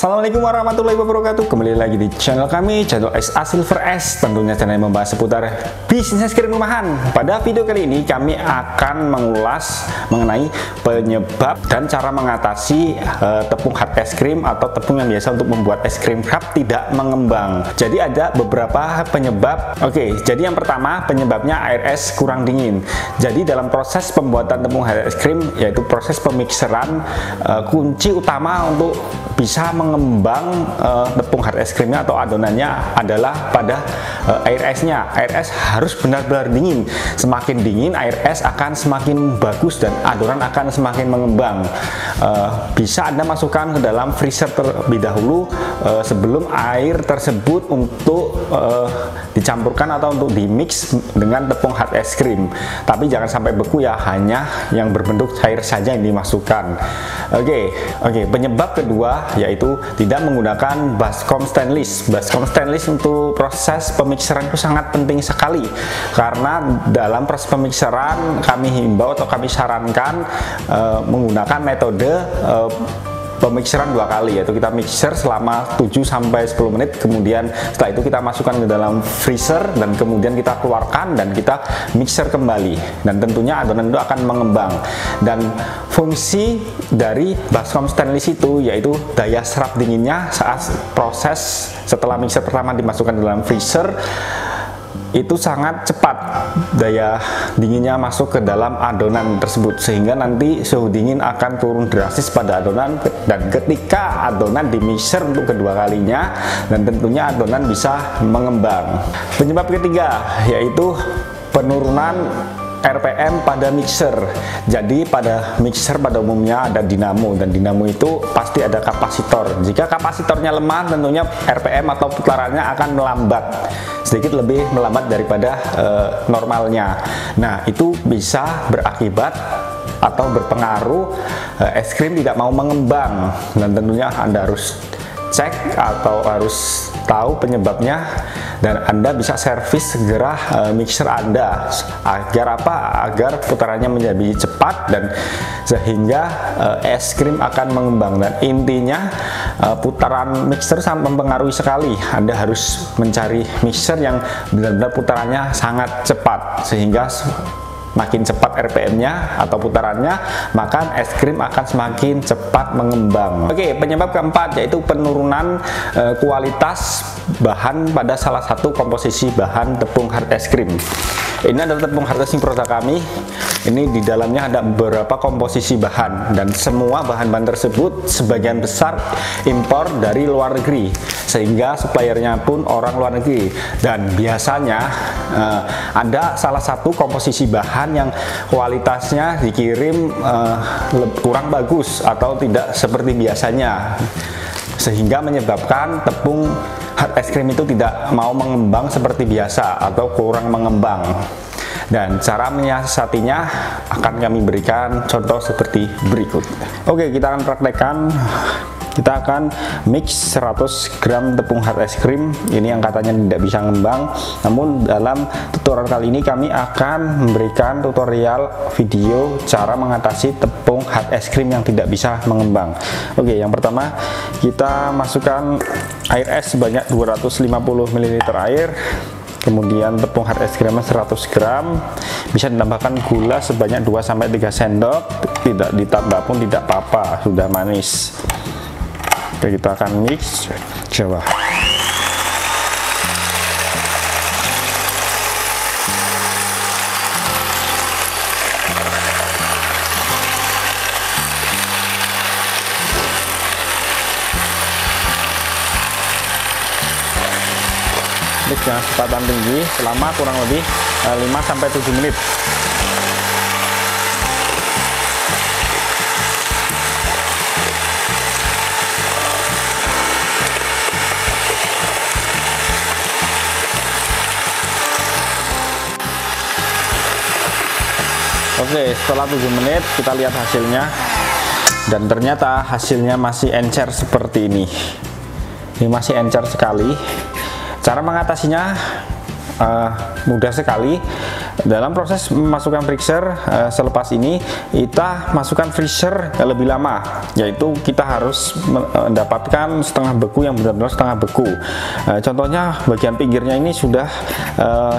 Assalamualaikum warahmatullahi wabarakatuh. Kembali lagi di channel kami, channel SA Silver S. Tentunya channel yang membahas seputar bisnis es krim rumahan. Pada video kali ini kami akan mengulas mengenai penyebab dan cara mengatasi tepung hard es krim atau tepung yang biasa untuk membuat es krim cup tidak mengembang. Jadi ada beberapa penyebab. Oke, jadi yang pertama penyebabnya air es kurang dingin. Jadi dalam proses pembuatan tepung hard es krim, yaitu proses pemikseran, kunci utama untuk bisa mengembang tepung hard es krimnya atau adonannya adalah pada air esnya. Air es harus benar-benar dingin. Semakin dingin, air es akan semakin bagus dan adonan akan semakin mengembang. Bisa Anda masukkan ke dalam freezer terlebih dahulu sebelum air tersebut untuk dicampurkan atau untuk dimix dengan tepung hard es krim. Tapi jangan sampai beku ya, hanya yang berbentuk cair saja yang dimasukkan. Oke, penyebab kedua yaitu tidak menggunakan baskom stainless. Baskom stainless untuk proses pemikseran itu sangat penting sekali, karena dalam proses pemikseran kami himbau atau kami sarankan menggunakan metode pemikseran dua kali, yaitu kita mixer selama 7-10 menit, kemudian setelah itu kita masukkan ke dalam freezer dan kemudian kita keluarkan dan kita mixer kembali, dan tentunya adonan itu akan mengembang. Dan fungsi dari baskom stainless itu yaitu daya serap dinginnya saat proses setelah mixer pertama dimasukkan ke dalam freezer itu sangat cepat, daya dinginnya masuk ke dalam adonan tersebut, sehingga nanti suhu dingin akan turun drastis pada adonan, dan ketika adonan dimixer untuk kedua kalinya, dan tentunya adonan bisa mengembang. Penyebab ketiga yaitu penurunan RPM pada mixer. Jadi pada mixer pada umumnya ada dinamo, dan dinamo itu pasti ada kapasitor. Jika kapasitornya lemah, tentunya RPM atau putarannya akan melambat, sedikit lebih melambat daripada normalnya. Nah, itu bisa berakibat atau berpengaruh es krim tidak mau mengembang, dan tentunya Anda harus cek atau harus tahu penyebabnya, dan Anda bisa servis segera mixer Anda. Agar apa? Agar putarannya menjadi cepat dan sehingga es krim akan mengembang. Dan intinya putaran mixer sangat mempengaruhi sekali. Anda harus mencari mixer yang benar-benar putarannya sangat cepat, sehingga makin cepat RPM-nya atau putarannya, maka es krim akan semakin cepat mengembang. Oke, penyebab keempat yaitu penurunan kualitas bahan pada salah satu komposisi bahan tepung hard es krim. Ini adalah tepung hard es krim produk kami. Ini di dalamnya ada beberapa komposisi bahan, dan semua bahan-bahan tersebut sebagian besar impor dari luar negeri, sehingga suppliernya pun orang luar negeri. Dan biasanya ada salah satu komposisi bahan yang kualitasnya dikirim kurang bagus atau tidak seperti biasanya, sehingga menyebabkan tepung hard es krim itu tidak mau mengembang seperti biasa atau kurang mengembang. Dan cara menyiasatinya akan kami berikan contoh seperti berikut. Oke, kita akan praktekkan. Kita akan mix 100 gram tepung hard es krim. Ini yang katanya tidak bisa ngembang, namun dalam tutorial kali ini kami akan memberikan tutorial video cara mengatasi tepung hard es krim yang tidak bisa mengembang. Oke, yang pertama kita masukkan air es sebanyak 250 ml air, kemudian tepung hard es krimnya 100 gram, bisa ditambahkan gula sebanyak 2-3 sendok, tidak ditambah pun tidak apa-apa, sudah manis. Oke, kita akan mix coba. Mix dengan kecepatan tinggi selama kurang lebih 5-7 menit. Oke, setelah 7 menit kita lihat hasilnya, dan ternyata hasilnya masih encer seperti ini. Ini masih encer sekali. Cara mengatasinya mudah sekali. Dalam proses memasukkan freezer, selepas ini kita masukkan freezer lebih lama, yaitu kita harus mendapatkan setengah beku yang benar-benar setengah beku. Contohnya bagian pinggirnya ini sudah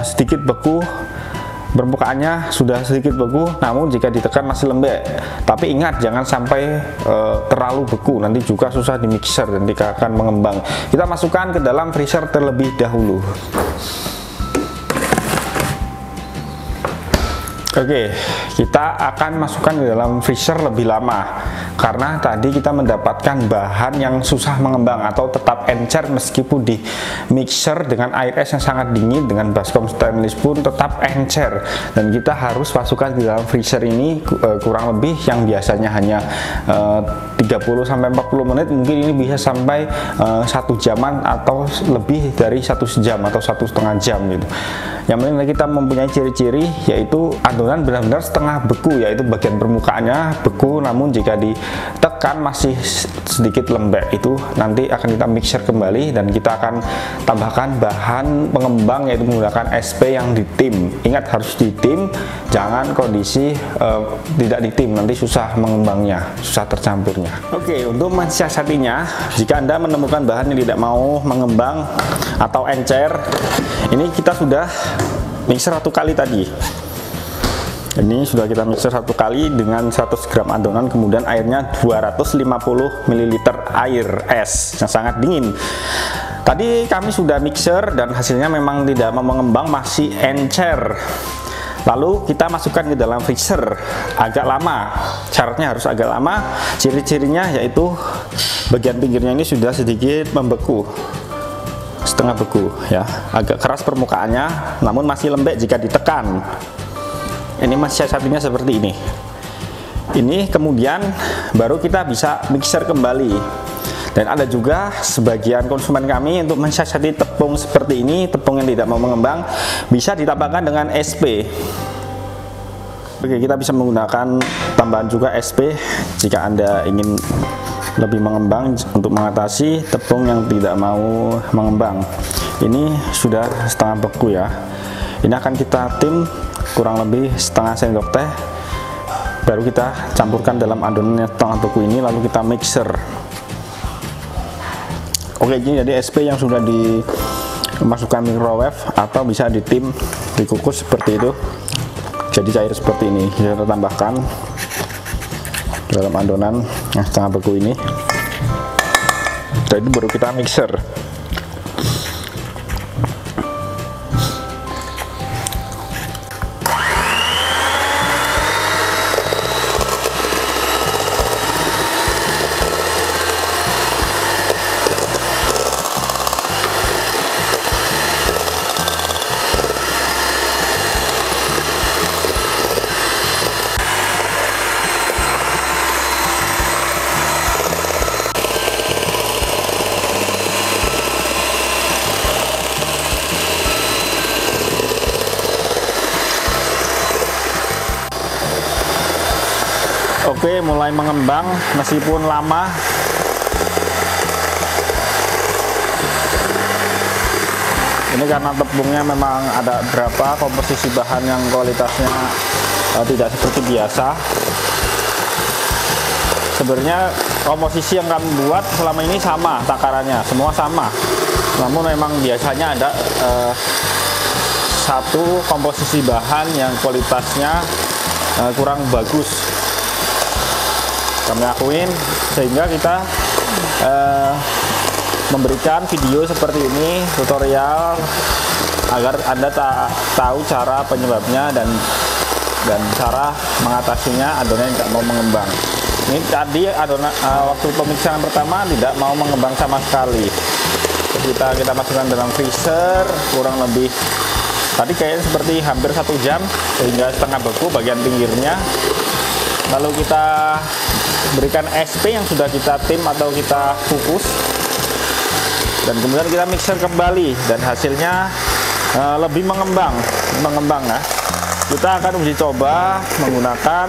sedikit beku, permukaannya sudah sedikit beku, namun jika ditekan masih lembek. Tapi ingat, jangan sampai terlalu beku, nanti juga susah di mixer dan tidak akan mengembang. Kita masukkan ke dalam freezer terlebih dahulu. Oke, kita akan masukkan ke dalam freezer lebih lama karena tadi kita mendapatkan bahan yang susah mengembang atau tetap encer meskipun di mixer dengan air es yang sangat dingin. Dengan baskom stainless pun tetap encer, dan kita harus masukkan di dalam freezer ini kurang lebih yang biasanya hanya 30-40 menit, mungkin ini bisa sampai 1 jaman atau lebih dari 1 jam atau 1,5 jam gitu. Yang penting kita mempunyai ciri-ciri, yaitu adonan benar-benar setengah beku, yaitu bagian permukaannya beku, namun jika ditekan masih sedikit lembek. Itu nanti akan kita mixer kembali dan kita akan tambahkan bahan pengembang, yaitu menggunakan SP yang ditim. Ingat, harus ditim, jangan kondisi tidak ditim, nanti susah mengembangnya, susah tercampurnya. Oke, untuk mensiasatinya, jika Anda menemukan bahan yang tidak mau mengembang atau encer, ini kita sudah mixer 1 kali tadi. Ini sudah kita mixer 1 kali dengan 100 gram adonan, kemudian airnya 250 ml air es yang sangat dingin. Tadi kami sudah mixer dan hasilnya memang tidak mau mengembang, masih encer. Lalu kita masukkan ke dalam freezer agak lama. Syaratnya harus agak lama. Ciri-cirinya yaitu bagian pinggirnya ini sudah sedikit membeku, setengah beku ya, agak keras permukaannya, namun masih lembek jika ditekan. Ini masih satunya seperti ini. Ini kemudian baru kita bisa mixer kembali. Dan ada juga sebagian konsumen kami untuk mensiasati tepung seperti ini, tepung yang tidak mau mengembang, bisa ditambahkan dengan SP. Oke, kita bisa menggunakan tambahan juga SP jika Anda ingin lebih mengembang untuk mengatasi tepung yang tidak mau mengembang. Ini sudah setengah beku ya. Ini akan kita tim kurang lebih setengah sendok teh, baru kita campurkan dalam adonan yang setengah beku ini, lalu kita mixer. Oke, ini jadi SP yang sudah dimasukkan microwave atau bisa ditim, dikukus seperti itu, jadi cair seperti ini. Kita tambahkan dalam adonan yang setengah beku ini, dan itu baru kita mixer. Oke, mulai mengembang meskipun lama. Ini karena tepungnya memang ada beberapa komposisi bahan yang kualitasnya tidak seperti biasa. Sebenarnya komposisi yang kami buat selama ini sama takarannya, semua sama. Namun memang biasanya ada satu komposisi bahan yang kualitasnya kurang bagus. Kami akuin, sehingga kita memberikan video seperti ini, tutorial, agar Anda tahu cara penyebabnya dan cara mengatasinya adonan yang tidak mau mengembang. Ini tadi adonan waktu pemixeran pertama tidak mau mengembang sama sekali. Kita masukkan dalam freezer kurang lebih tadi kayaknya seperti hampir 1 jam, sehingga setengah beku bagian pinggirnya. Lalu kita berikan SP yang sudah kita tim atau kita kukus, dan kemudian kita mixer kembali, dan hasilnya lebih mengembang ya. Kita akan uji coba menggunakan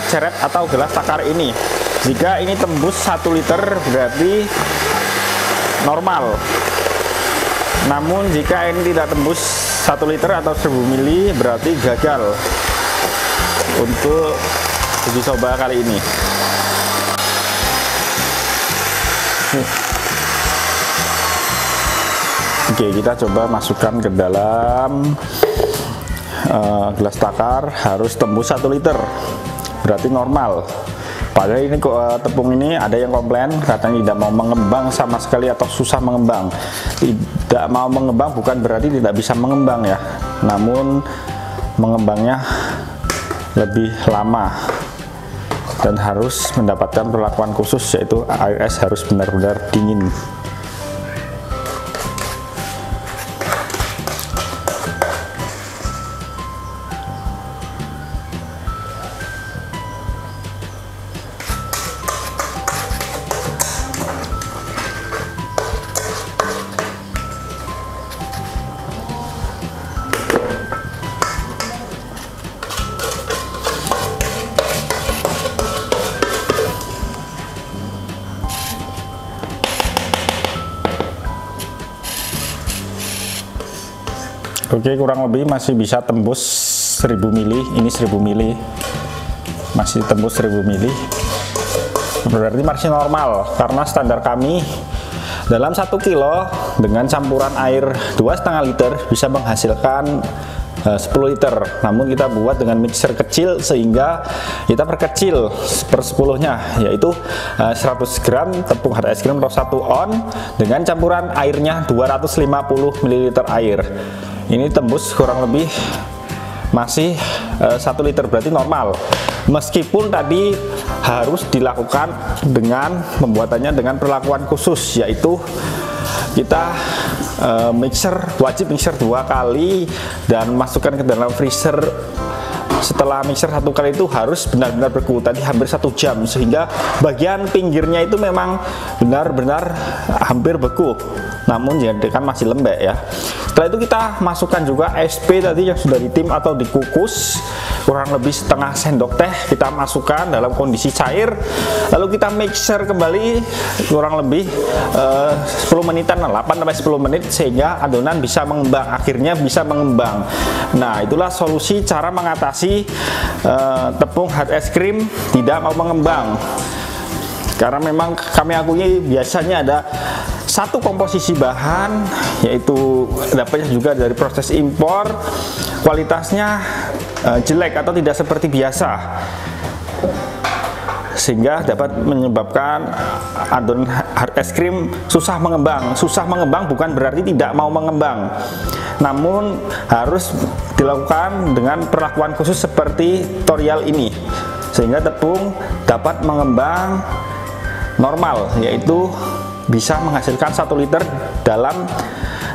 ceret atau gelas takar ini. Jika ini tembus 1 liter berarti normal, namun jika ini tidak tembus 1 liter atau 1000 ml berarti gagal untuk uji coba kali ini. Oke, kita coba masukkan ke dalam gelas takar, harus tembus 1 liter, berarti normal. Padahal ini tepung ini ada yang komplain katanya tidak mau mengembang sama sekali atau susah mengembang. Tidak mau mengembang bukan berarti tidak bisa mengembang ya, namun mengembangnya lebih lama dan harus mendapatkan perlakuan khusus, yaitu air es harus benar-benar dingin. Oke, kurang lebih masih bisa tembus 1000 ml. Ini 1000 ml masih tembus 1000 ml, berarti masih normal karena standar kami dalam 1 kilo dengan campuran air 2,5 liter bisa menghasilkan 10 liter. Namun kita buat dengan mixer kecil sehingga kita perkecil per 10-nya, yaitu 100 gram tepung hard es krim atau 1 on dengan campuran airnya 250 ml air. Ini tembus kurang lebih masih 1 liter, berarti normal. Meskipun tadi harus dilakukan dengan pembuatannya dengan perlakuan khusus, yaitu kita wajib mixer 2 kali dan masukkan ke dalam freezer. Setelah mixer 1 kali itu harus benar-benar beku, tadi hampir 1 jam, sehingga bagian pinggirnya itu memang benar-benar hampir beku, namun kan masih lembek ya. Setelah itu kita masukkan juga SP tadi yang sudah ditim atau dikukus, kurang lebih setengah sendok teh kita masukkan dalam kondisi cair, lalu kita mixer kembali kurang lebih 10 menitan, 8-10 menit, sehingga adonan bisa mengembang, akhirnya bisa mengembang. Nah, itulah solusi cara mengatasi tepung hard es krim tidak mau mengembang, karena memang kami akui biasanya ada satu komposisi bahan, yaitu dapatnya juga dari proses impor, kualitasnya jelek atau tidak seperti biasa, sehingga dapat menyebabkan adonan hard es krim susah mengembang. Susah mengembang bukan berarti tidak mau mengembang, namun harus dilakukan dengan perlakuan khusus seperti tutorial ini, sehingga tepung dapat mengembang normal, yaitu bisa menghasilkan 1 liter dalam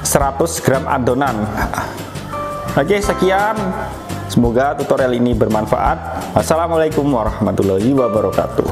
100 gram adonan. Oke, sekian, semoga tutorial ini bermanfaat. Wassalamualaikum warahmatullahi wabarakatuh.